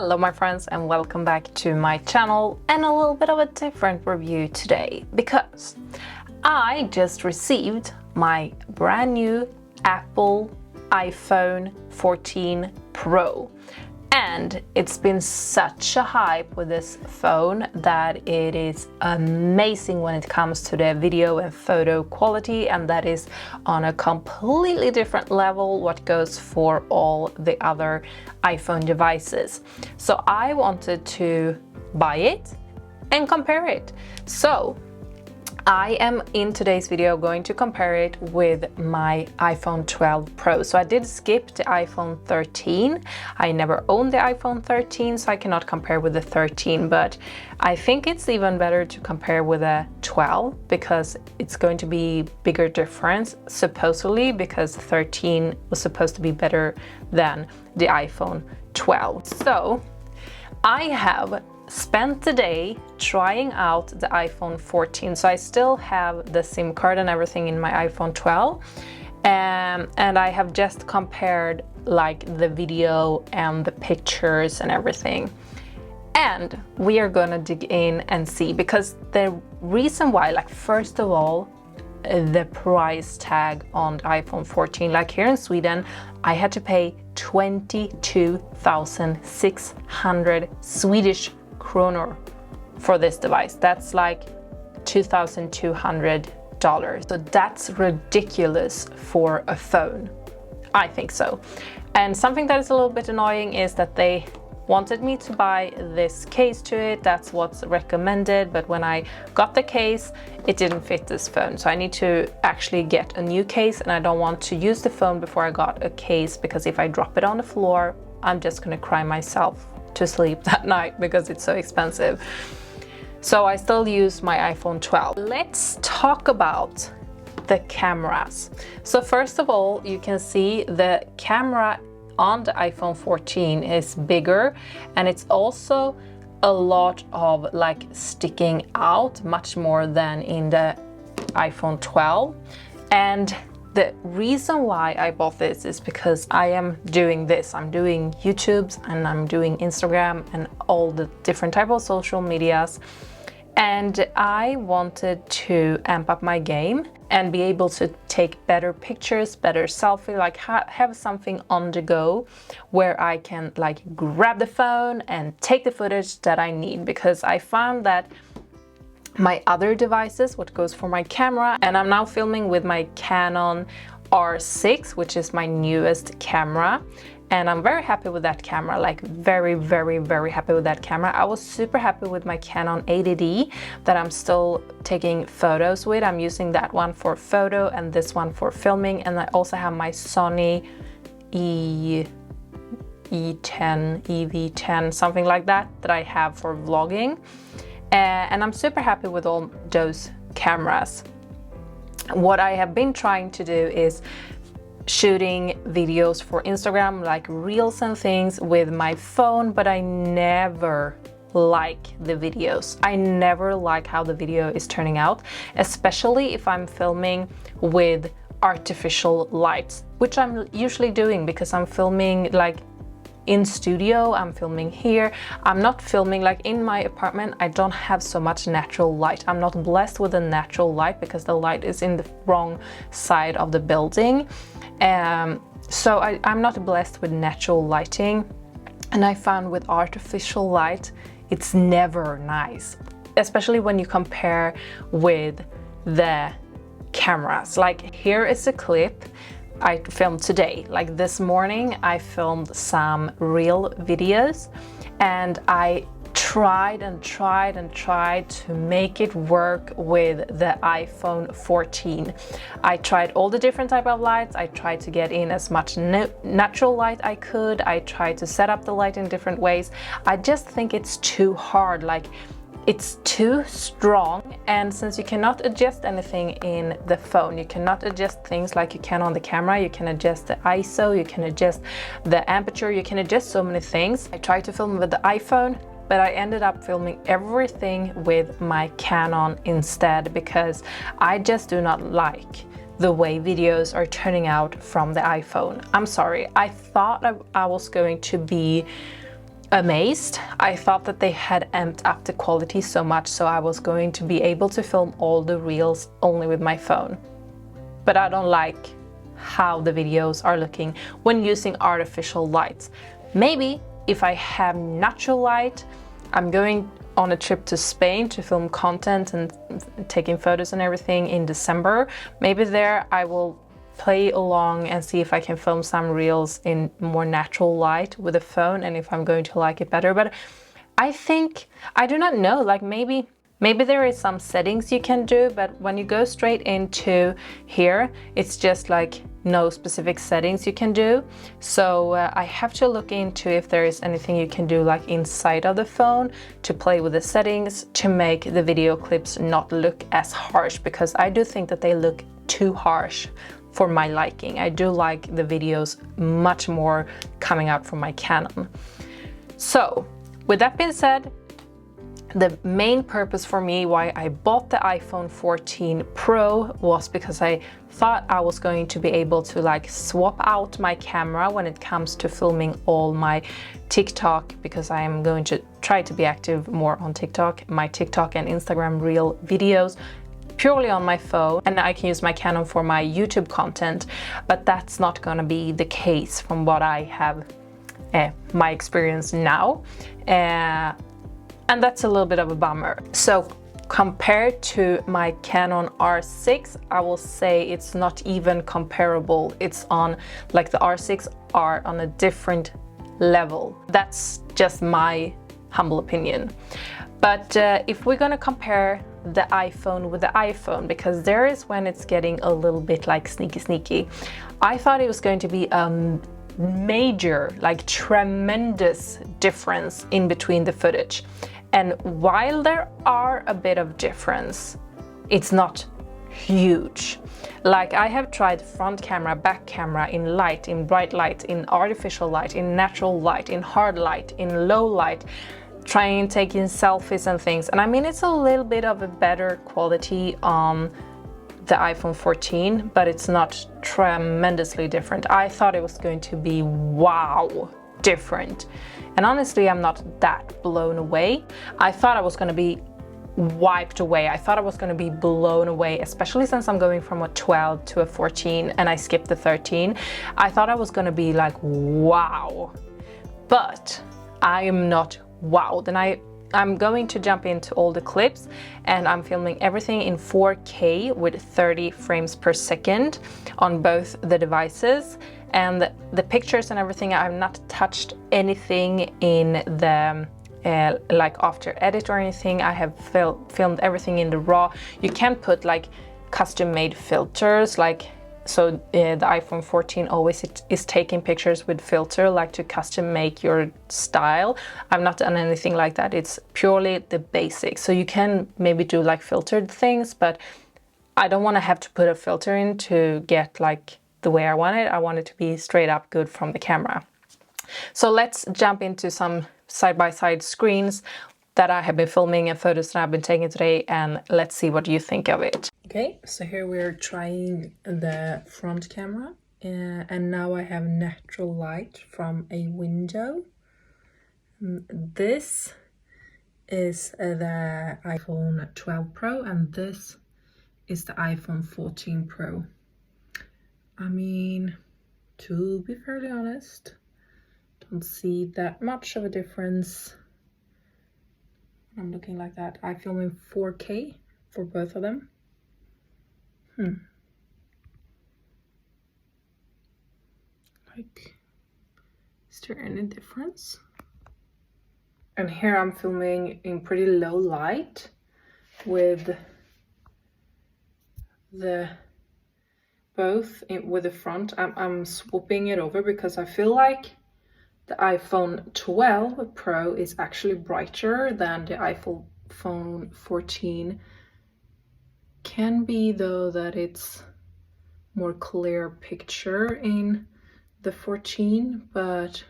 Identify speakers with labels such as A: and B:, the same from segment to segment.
A: Hello my friends and welcome back to my channel and a little bit of a different review today because I just received my brand new Apple iPhone 14 Pro. And it's been such a hype with this phone that it is amazing when it comes to the video and photo quality, and that is on a completely different level what goes for all the other iPhone devices. So I wanted to buy it and compare it. So I am in today's video going to compare it with my iPhone 12 Pro. So I did skip the iPhone 13. I never owned the iPhone 13, so I cannot compare with the 13, but I think it's even better to compare with a 12 because it's going to be bigger difference, supposedly, because 13 was supposed to be better than the iPhone 12. So I have spent the day trying out the iPhone 14, so I still have the SIM card and everything in my iPhone 12, and I have just compared like the video and the pictures and everything. And we are gonna dig in and see, because the reason why, like, first of all, the price tag on the iPhone 14, like here in Sweden I had to pay 22,600 Swedish kronor for this device. That's like $2,200. So that's ridiculous for a phone. I think so. And something that is a little bit annoying is that they wanted me to buy this case to it. That's what's recommended, but when I got the case, it didn't fit this phone. So I need to actually get a new case, and I don't want to use the phone before I got a case, because if I drop it on the floor, I'm just gonna cry myself to sleep that night because it's so expensive. So I still use my iPhone 12. Let's talk about the cameras. So first of all, you can see the camera on the iPhone 14 is bigger, and it's also a lot of like sticking out, much more than in the iPhone 12. And the reason why I bought this is because I am doing this. I'm doing YouTubes and I'm doing Instagram and all the different type of social medias. And I wanted to amp up my game and be able to take better pictures, better selfie, like have something on the go where I can like grab the phone and take the footage that I need, because I found that my other devices, what goes for my camera, and I'm now filming with my Canon R6, which is my newest camera, and I'm very happy with that camera, like very happy with that camera. I was super happy with my Canon 80D that I'm still taking photos with. I'm using that one for photo and this one for filming, and I also have my Sony EV10, something like that I have for vlogging. And I'm super happy with all those cameras. What I have been trying to do is shooting videos for Instagram, like reels and things, with my phone, but I never like the videos. I never like how the video is turning out, especially if I'm filming with artificial lights, which I'm usually doing because I'm filming like in studio, I'm filming here. I'm not filming like in my apartment. I don't have so much natural light. I'm not blessed with a natural light because the light is in the wrong side of the building. So I'm not blessed with natural lighting. And I found with artificial light, it's never nice, especially when you compare with the cameras. Like here is a clip I filmed today. Like this morning I filmed some real videos, and I tried to make it work with the iPhone 14. I tried all the different type of lights. I tried to get in as much natural light I could. I tried to set up the light in different ways. I just think it's too hard. Like, it's too strong, and since you cannot adjust anything in the phone, you cannot adjust things like you can on the camera. You can adjust the ISO, you can adjust the aperture, you can adjust so many things. I tried to film with the iPhone, but I ended up filming everything with my Canon instead, because I just do not like the way videos are turning out from the iPhone. I'm sorry, I thought I was going to be amazed. I thought that they had amped up the quality so much so I was going to be able to film all the reels only with my phone. But I don't like how the videos are looking when using artificial lights. Maybe if I have natural light, I'm going on a trip to Spain to film content and taking photos and everything in December. Maybe there I will play along and see if I can film some reels in more natural light with a phone and if I'm going to like it better. But I think, I do not know, like maybe there is some settings you can do, but when you go straight into here, it's just like no specific settings you can do. So I have to look into if there is anything you can do like inside of the phone to play with the settings to make the video clips not look as harsh, because I do think that they look too harsh for my liking. I do like the videos much more coming out from my Canon. So with that being said, the main purpose for me why I bought the iPhone 14 Pro was because I thought I was going to be able to like swap out my camera when it comes to filming all my TikTok, because I am going to try to be active more on TikTok, my TikTok and Instagram reel videos purely on my phone, and I can use my Canon for my YouTube content, but that's not gonna be the case from what I have my experience now. And that's a little bit of a bummer. So compared to my Canon R6, I will say it's not even comparable. It's on, like the R6 are on a different level. That's just my humble opinion. But if we're gonna compare the iPhone with the iPhone, because there is when it's getting a little bit like sneaky. I thought it was going to be major, like tremendous difference in between the footage. And while there are a bit of difference, it's not huge. Like I have tried front camera, back camera, in light, in bright light, in artificial light, in natural light, in hard light, in low light, trying taking selfies and things. And I mean, it's a little bit of a better quality on the iPhone 14, but it's not tremendously different. I thought it was going to be wow different. And honestly, I'm not that blown away. I thought I was going to be wiped away. I thought I was going to be blown away, especially since I'm going from a 12 to a 14 and I skipped the 13. I thought I was going to be like, wow. But I am not wowed. And I'm going to jump into all the clips, and I'm filming everything in 4K with 30 frames per second on both the devices. And the pictures and everything, I've not touched anything in the like after edit or anything. I have filmed everything in the raw. You can put like custom made filters, like so the iPhone 14 always is taking pictures with filter, like to custom make your style. I've not done anything like that. It's purely the basics. So you can maybe do like filtered things, but I don't want to have to put a filter in to get like the way I want it. I want it to be straight up good from the camera. So let's jump into some side-by-side screens that I have been filming and photos that I've been taking today, and let's see what you think of it. Okay, so here we're trying the front camera, and now I have natural light from a window. This is the iPhone 12 Pro, and this is the iPhone 14 Pro. I mean, to be fairly honest, don't see that much of a difference. I'm looking like that. I film in 4K for both of them. Like, is there any difference? And here I'm filming in pretty low light with the with the front. I'm swooping it over because I feel like the iPhone 12 Pro is actually brighter than the iPhone 14. Can be though that it's more clear picture in the 14, but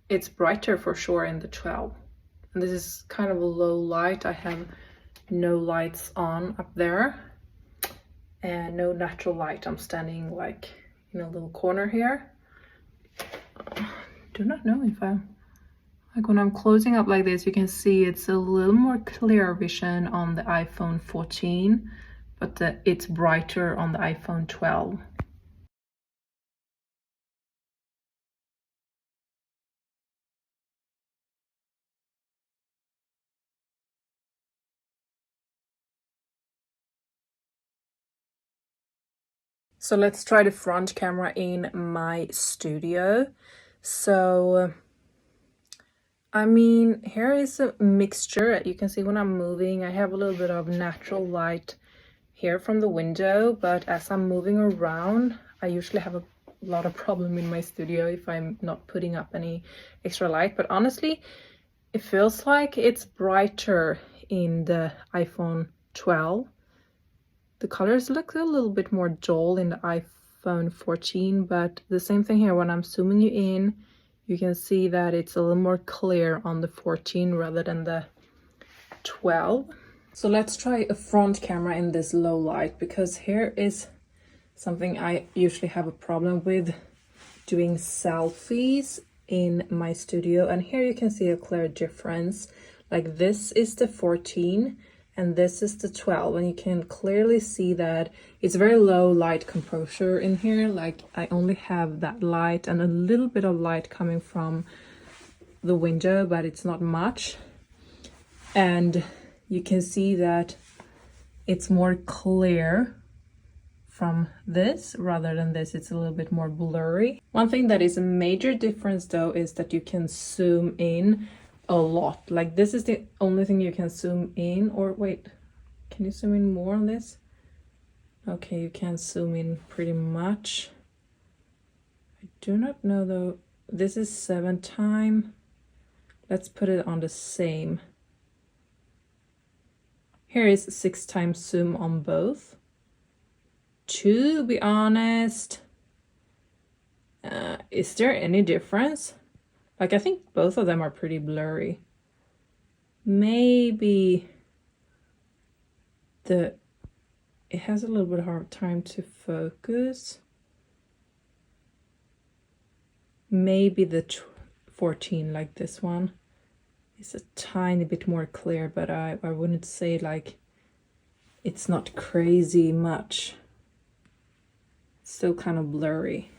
A: it's brighter for sure in the 12. And this is kind of a low light. I have no lights on up there and no natural light. I'm standing like in a little corner here. Do not know if I'm Like when I'm closing up like this, you can see it's a little more clear vision on the iPhone 14, but it's brighter on the iPhone 12. So let's try the front camera in my studio. So, I mean, here is a mixture. You can see when I'm moving, I have a little bit of natural light here from the window, but as I'm moving around, I usually have a lot of problem in my studio if I'm not putting up any extra light. But honestly, it feels like it's brighter in the iPhone 12. The colors look a little bit more dull in the iPhone 14, but the same thing here. When I'm zooming you in, you can see that it's a little more clear on the 14 rather than the 12. So let's try a front camera in this low light, because here is something I usually have a problem with doing selfies in my studio. And here you can see a clear difference. Like this is the 14 and this is the 12, and you can clearly see that it's very low light composure in here. Like I only have that light and a little bit of light coming from the window, but it's not much. And you can see that it's more clear from this rather than this. It's a little bit more blurry. One thing that is a major difference though is that you can zoom in a lot. Like this is the only thing you can zoom in, or wait, can you zoom in more on this? Okay, you can zoom in pretty much. I do not know though. This is 7 times. Let's put it on the same. Here is 6 times zoom on both. To be honest, is there any difference? Like I think both of them are pretty blurry. Maybe it has a little bit hard time to focus. Maybe the 14, like this one, is a tiny bit more clear, but I wouldn't say like it's not crazy much. It's still kind of blurry.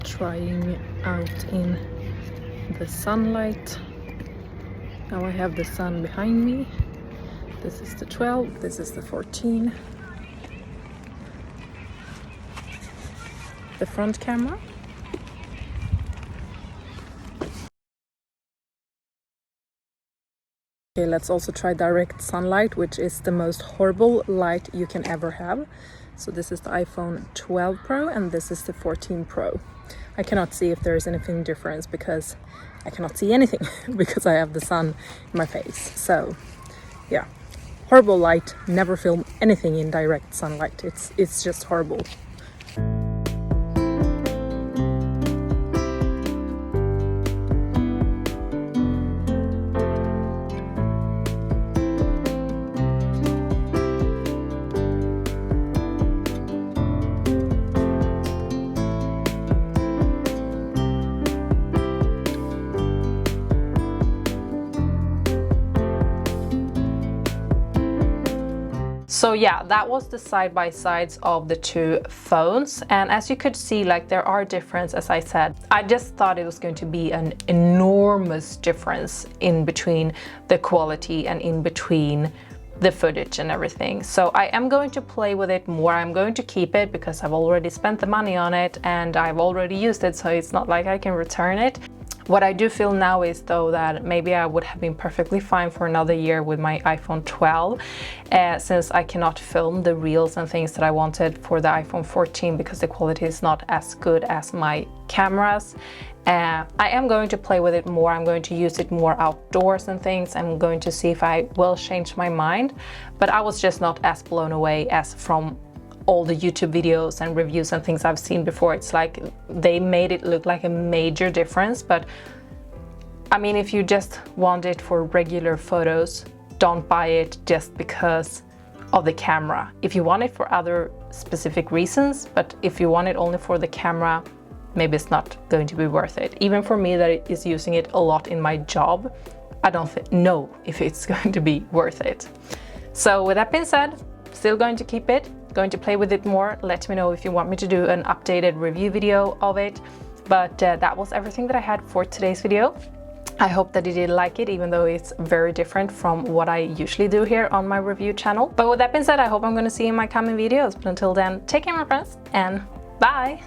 A: Trying out in the sunlight. Now I have the sun behind me. This is the 12, this is the 14. The front camera. Okay, let's also try direct sunlight, which is the most horrible light you can ever have. So this is the iPhone 12 Pro and this is the 14 Pro. I cannot see if there is anything difference because I cannot see anything because I have the sun in my face. So yeah, horrible light. Never film anything in direct sunlight. It's just horrible. So yeah, that was the side-by-sides of the two phones, and as you could see, like there are differences. As I said, I just thought it was going to be an enormous difference in between the quality and in between the footage and everything. So I am going to play with it more. I'm going to keep it because I've already spent the money on it and I've already used it, so it's not like I can return it. What I do feel now is though that maybe I would have been perfectly fine for another year with my iPhone 12 since I cannot film the reels and things that I wanted for the iPhone 14 because the quality is not as good as my cameras. I am going to play with it more. I'm going to use it more outdoors and things. I'm going to see if I will change my mind, but I was just not as blown away as from all the YouTube videos and reviews and things I've seen before. It's like they made it look like a major difference, but I mean, if you just want it for regular photos, don't buy it just because of the camera. If you want it for other specific reasons, but if you want it only for the camera, maybe it's not going to be worth it. Even for me that is using it a lot in my job, I don't know if it's going to be worth it. So with that being said, still going to keep it, going to play with it more. Let me know if you want me to do an updated review video of it. But that was everything that I had for today's video. I hope that you did like it, even though it's very different from what I usually do here on my review channel. But with that being said, I hope I'm going to see you in my coming videos. But until then, take care, my friends, and bye!